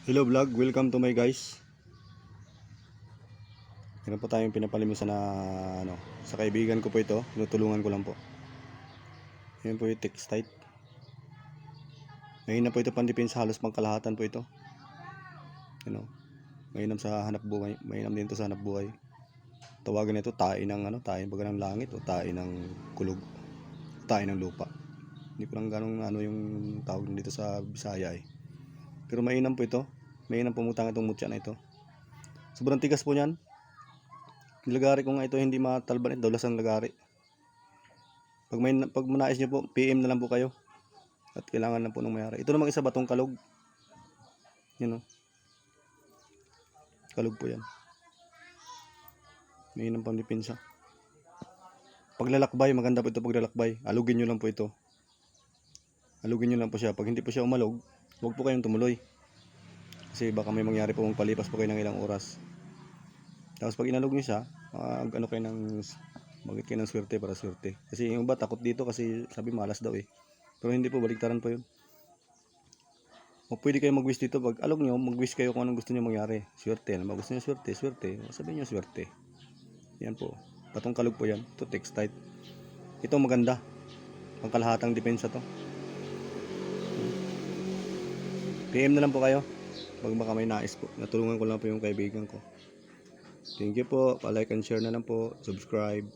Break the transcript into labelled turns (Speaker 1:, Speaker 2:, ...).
Speaker 1: Hello vlog, welcome to my guys. Meron po tayong pinapalimusan na sa kaibigan ko po ito. Tinutulungan ko lang po. Yan po yung Textite. Mahina po ito pandipin sa halos pangkalahatan po ito. Mainam sa hanap buhay, mainam din ito sa hanap buhay. Tawagan nito tae ng tae baga ng langit o tae ng kulog. Tae ng lupa. Hindi ko lang ganong yung tawag dito sa Bisaya eh. Pero mainam po ito. Mainam pumutang itong mutya na ito. Sobrang tigas po niyan. Lagari ko nga ito hindi matalban ito, daulasan lagari. Pag manais nyo po, PM na lang po kayo. At kailangan lang po ng mayari. Ito namang isa batong kalog. Yan o. Kalog po yan. May inang pangdipinsa. Paglalakbay, maganda po ito paglalakbay. Alugin nyo lang po ito. Alugin nyo lang po siya. Pag hindi po siya umalog, huwag po kayong tumuloy. Kasi baka may mangyari po, magpalipas po kayo ng ilang oras. Tapos pag inalog nyo siya, magit kayo ng swerte para swerte. Kasi yung iba takot dito kasi sabi malas daw eh. Pero hindi po, baliktaran po yun. O pwede kayo mag-wish dito. Pag alog nyo, mag-wish kayo kung anong gusto nyo mangyari. Swerte. Ano ba gusto nyo? Swerte, swerte. Sabihin nyo swerte. Yan po. Patong kalog po yan. Ito Textite. Ito maganda. Pangkalahatang depensa to. PM na lang po kayo. Pag baka may nais po. Natulungan ko lang po yung kaibigan ko. Thank you po. Pa-like and share na lang po. Subscribe.